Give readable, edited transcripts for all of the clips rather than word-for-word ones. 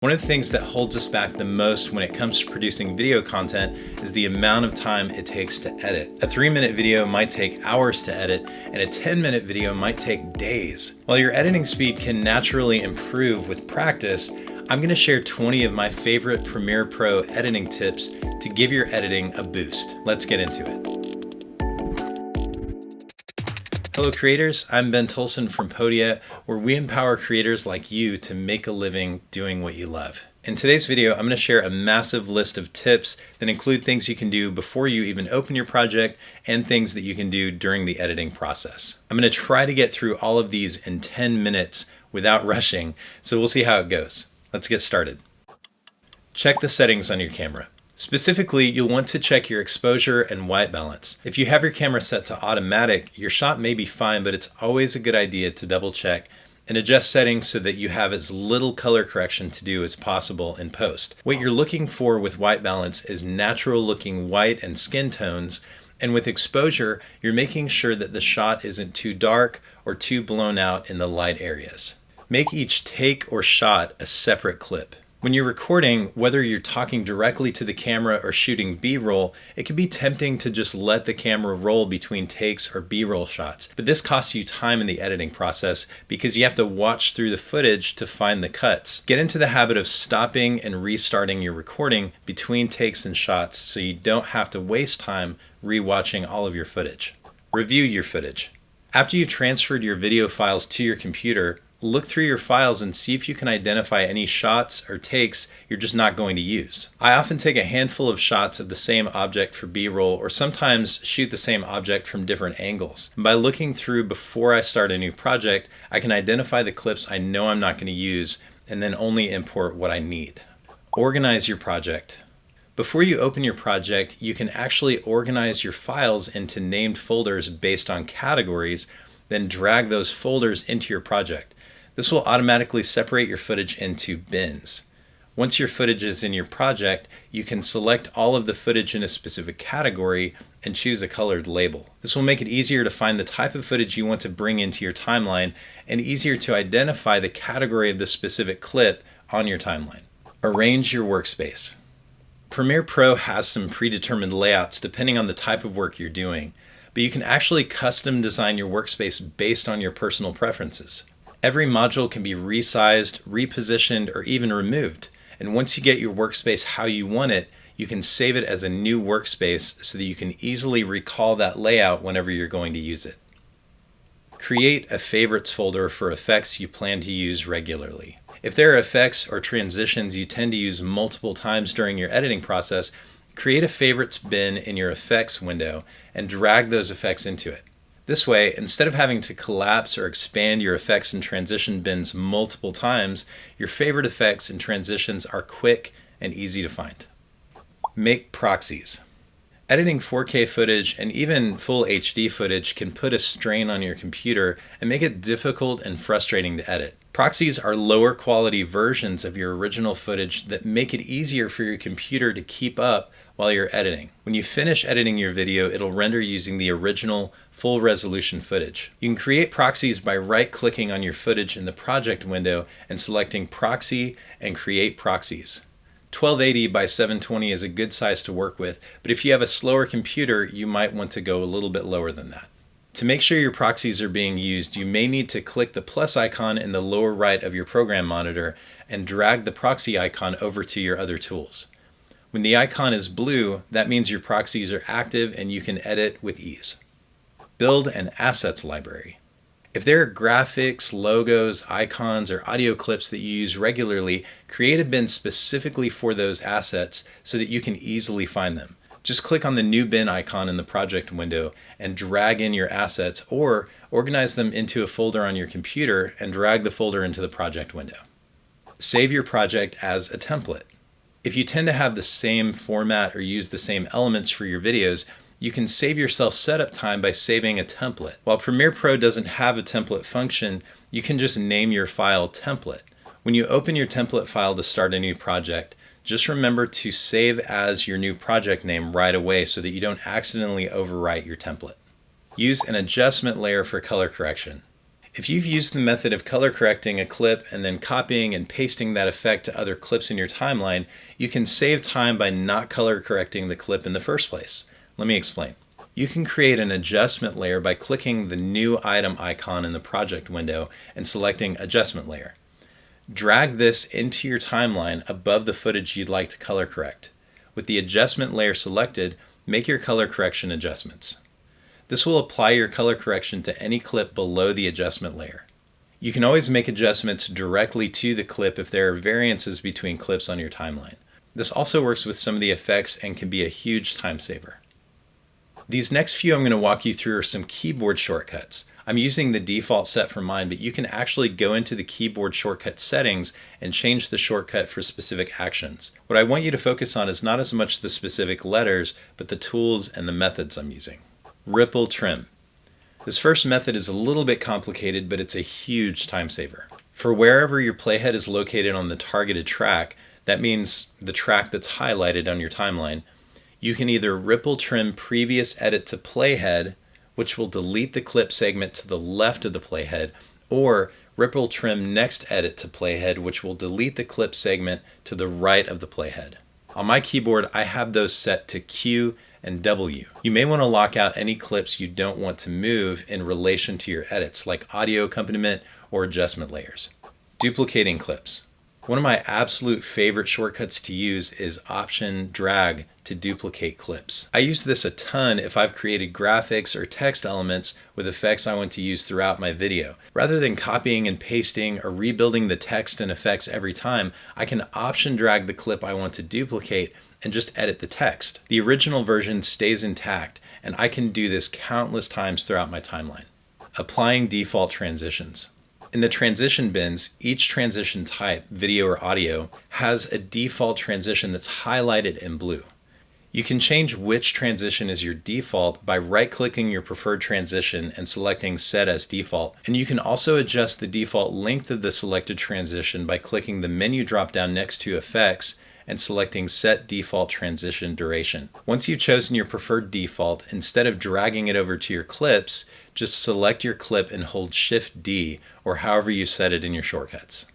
One of the things that holds us back the most when it comes to producing video content is the amount of time it takes to edit. A 3-minute video might take hours to edit, and a 10-minute video might take days. While your editing speed can naturally improve with practice, I'm going to share 20 of my favorite Premiere Pro editing tips to give your editing a boost. Let's get into it. Hello creators, I'm Ben Tolson from Podia, where we empower creators like you to make a living doing what you love. In today's video, I'm going to share a massive list of tips that include things you can do before you even open your project and things that you can do during the editing process. I'm going to try to get through all of these in 10 minutes without rushing, so we'll see how it goes. Let's get started. Check the settings on your camera. Specifically, you'll want to check your exposure and white balance. If you have your camera set to automatic, your shot may be fine, but it's always a good idea to double check and adjust settings so that you have as little color correction to do as possible in post. What you're looking for with white balance is natural looking white and skin tones, and with exposure, you're making sure that the shot isn't too dark or too blown out in the light areas. Make each take or shot a separate clip. When you're recording, whether you're talking directly to the camera or shooting B-roll, it can be tempting to just let the camera roll between takes or B-roll shots. But this costs you time in the editing process because you have to watch through the footage to find the cuts. Get into the habit of stopping and restarting your recording between takes and shots so you don't have to waste time rewatching all of your footage. Review your footage. After you've transferred your video files to your computer, look through your files and see if you can identify any shots or takes you're just not going to use. I often take a handful of shots of the same object for B-roll, or sometimes shoot the same object from different angles. And by looking through before I start a new project, I can identify the clips I know I'm not going to use and then only import what I need. Organize your project. Before you open your project, you can actually organize your files into named folders based on categories, then drag those folders into your project. This will automatically separate your footage into bins. Once your footage is in your project, you can select all of the footage in a specific category and choose a colored label. This will make it easier to find the type of footage you want to bring into your timeline and easier to identify the category of the specific clip on your timeline. Arrange your workspace. Premiere Pro has some predetermined layouts depending on the type of work you're doing, but you can actually custom design your workspace based on your personal preferences. Every module can be resized, repositioned, or even removed. And once you get your workspace how you want it, you can save it as a new workspace so that you can easily recall that layout whenever you're going to use it. Create a favorites folder for effects you plan to use regularly. If there are effects or transitions you tend to use multiple times during your editing process, create a favorites bin in your effects window and drag those effects into it. This way, instead of having to collapse or expand your effects and transition bins multiple times, your favorite effects and transitions are quick and easy to find. Make proxies. Editing 4K footage and even full HD footage can put a strain on your computer and make it difficult and frustrating to edit. Proxies are lower quality versions of your original footage that make it easier for your computer to keep up while you're editing. When you finish editing your video, it'll render using the original full resolution footage. You can create proxies by right-clicking on your footage in the project window and selecting Proxy and Create Proxies. 1280 by 720 is a good size to work with, but if you have a slower computer, you might want to go a little bit lower than that. To make sure your proxies are being used, you may need to click the plus icon in the lower right of your program monitor and drag the proxy icon over to your other tools. When the icon is blue, that means your proxies are active and you can edit with ease. Build an assets library. If there are graphics, logos, icons, or audio clips that you use regularly, create a bin specifically for those assets so that you can easily find them. Just click on the new bin icon in the project window and drag in your assets, or organize them into a folder on your computer and drag the folder into the project window. Save your project as a template. If you tend to have the same format or use the same elements for your videos, you can save yourself setup time by saving a template. While Premiere Pro doesn't have a template function, you can just name your file template. When you open your template file to start a new project, just remember to save as your new project name right away so that you don't accidentally overwrite your template. Use an adjustment layer for color correction. If you've used the method of color correcting a clip and then copying and pasting that effect to other clips in your timeline, you can save time by not color correcting the clip in the first place. Let me explain. You can create an adjustment layer by clicking the new item icon in the project window and selecting adjustment layer. Drag this into your timeline above the footage you'd like to color correct. With the adjustment layer selected, make your color correction adjustments. This will apply your color correction to any clip below the adjustment layer. You can always make adjustments directly to the clip if there are variances between clips on your timeline. This also works with some of the effects and can be a huge time saver. These next few I'm going to walk you through are some keyboard shortcuts. I'm using the default set for mine, but you can actually go into the keyboard shortcut settings and change the shortcut for specific actions. What I want you to focus on is not as much the specific letters, but the tools and the methods I'm using. Ripple trim. This first method is a little bit complicated, but it's a huge time saver. For wherever your playhead is located on the targeted track, that means the track that's highlighted on your timeline, you can either ripple trim previous edit to playhead, which will delete the clip segment to the left of the playhead, or ripple trim next edit to playhead, which will delete the clip segment to the right of the playhead. On my keyboard, I have those set to Q and W. You may want to lock out any clips you don't want to move in relation to your edits, like audio accompaniment or adjustment layers. Duplicating clips. One of my absolute favorite shortcuts to use is Option Drag to duplicate clips. I use this a ton if I've created graphics or text elements with effects I want to use throughout my video. Rather than copying and pasting or rebuilding the text and effects every time, I can Option Drag the clip I want to duplicate and just edit the text. The original version stays intact, and I can do this countless times throughout my timeline. Applying default transitions. In the transition bins, each transition type, video or audio, has a default transition that's highlighted in blue. You can change which transition is your default by right-clicking your preferred transition and selecting Set as Default. And you can also adjust the default length of the selected transition by clicking the menu drop-down next to Effects and selecting Set Default Transition Duration. Once you've chosen your preferred default, instead of dragging it over to your clips, just select your clip and hold Shift-D, or however you set it in your shortcuts.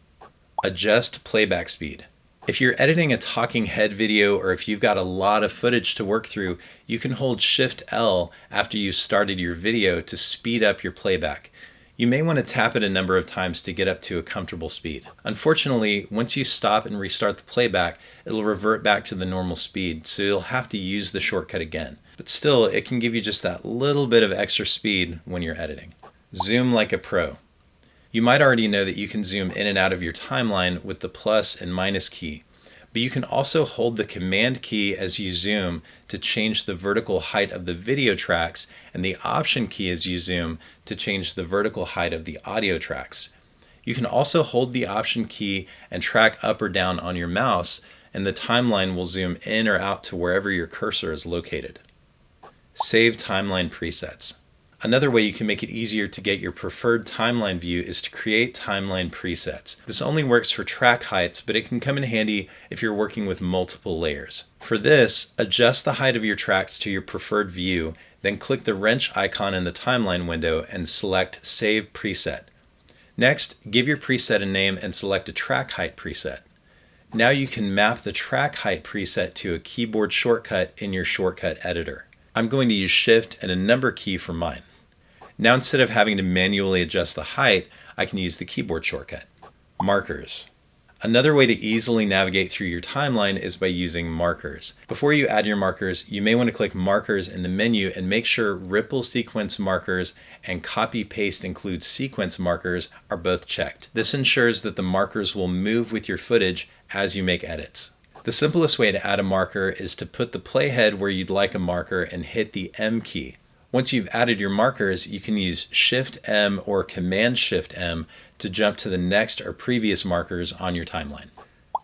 Adjust playback speed. If you're editing a talking head video or if you've got a lot of footage to work through, you can hold Shift-L after you've started your video to speed up your playback. You may want to tap it a number of times to get up to a comfortable speed. Unfortunately, once you stop and restart the playback, it'll revert back to the normal speed, so you'll have to use the shortcut again. But still, it can give you just that little bit of extra speed when you're editing. Zoom like a pro. You might already know that you can zoom in and out of your timeline with the plus and minus key, but you can also hold the command key as you zoom to change the vertical height of the video tracks and the option key as you zoom to change the vertical height of the audio tracks. You can also hold the option key and track up or down on your mouse, and the timeline will zoom in or out to wherever your cursor is located. Save timeline presets. Another way you can make it easier to get your preferred timeline view is to create timeline presets. This only works for track heights, but it can come in handy if you're working with multiple layers. For this, adjust the height of your tracks to your preferred view, then click the wrench icon in the timeline window and select Save Preset. Next, give your preset a name and select a track height preset. Now you can map the track height preset to a keyboard shortcut in your shortcut editor. I'm going to use Shift and a number key for mine. Now instead of having to manually adjust the height, I can use the keyboard shortcut. Markers. Another way to easily navigate through your timeline is by using markers. Before you add your markers, you may want to click Markers in the menu and make sure Ripple Sequence Markers and Copy Paste Include Sequence Markers are both checked. This ensures that the markers will move with your footage as you make edits. The simplest way to add a marker is to put the playhead where you'd like a marker and hit the M key. Once you've added your markers, you can use Shift-M or Command-Shift-M to jump to the next or previous markers on your timeline.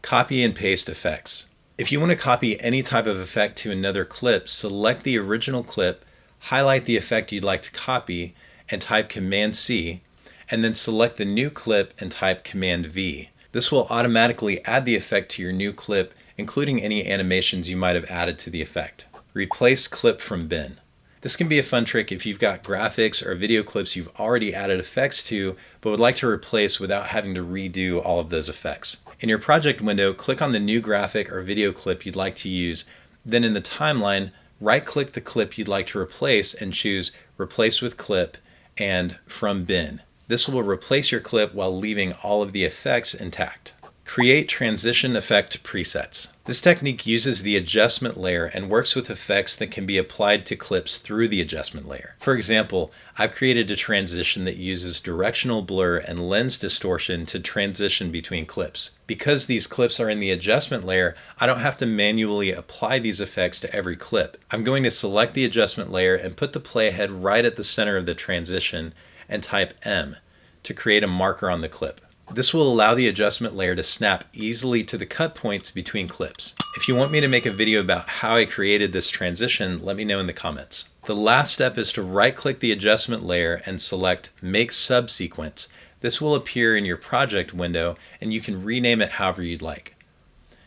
Copy and paste effects. If you want to copy any type of effect to another clip, select the original clip, highlight the effect you'd like to copy, and type Command-C, and then select the new clip and type Command-V. This will automatically add the effect to your new clip, including any animations you might have added to the effect. Replace clip from bin. This can be a fun trick if you've got graphics or video clips you've already added effects to, but would like to replace without having to redo all of those effects. In your project window, click on the new graphic or video clip you'd like to use. Then in the timeline, right-click the clip you'd like to replace and choose Replace with Clip and From Bin. This will replace your clip while leaving all of the effects intact. Create transition effect presets. This technique uses the adjustment layer and works with effects that can be applied to clips through the adjustment layer. For example, I've created a transition that uses directional blur and lens distortion to transition between clips. Because these clips are in the adjustment layer, I don't have to manually apply these effects to every clip. I'm going to select the adjustment layer and put the playhead right at the center of the transition and type M to create a marker on the clip. This will allow the adjustment layer to snap easily to the cut points between clips. If you want me to make a video about how I created this transition, let me know in the comments. The last step is to right-click the adjustment layer and select Make Subsequence. This will appear in your project window and you can rename it however you'd like.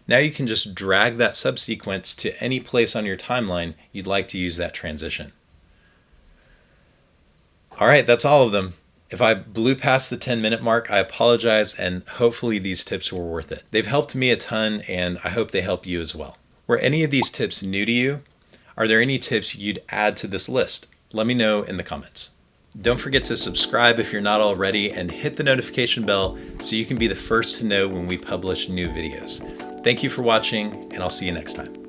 Now you can just drag that subsequence to any place on your timeline you'd like to use that transition. All right, that's all of them. If I blew past the 10-minute mark, I apologize, and hopefully these tips were worth it. They've helped me a ton, and I hope they help you as well. Were any of these tips new to you? Are there any tips you'd add to this list? Let me know in the comments. Don't forget to subscribe if you're not already, and hit the notification bell so you can be the first to know when we publish new videos. Thank you for watching, and I'll see you next time.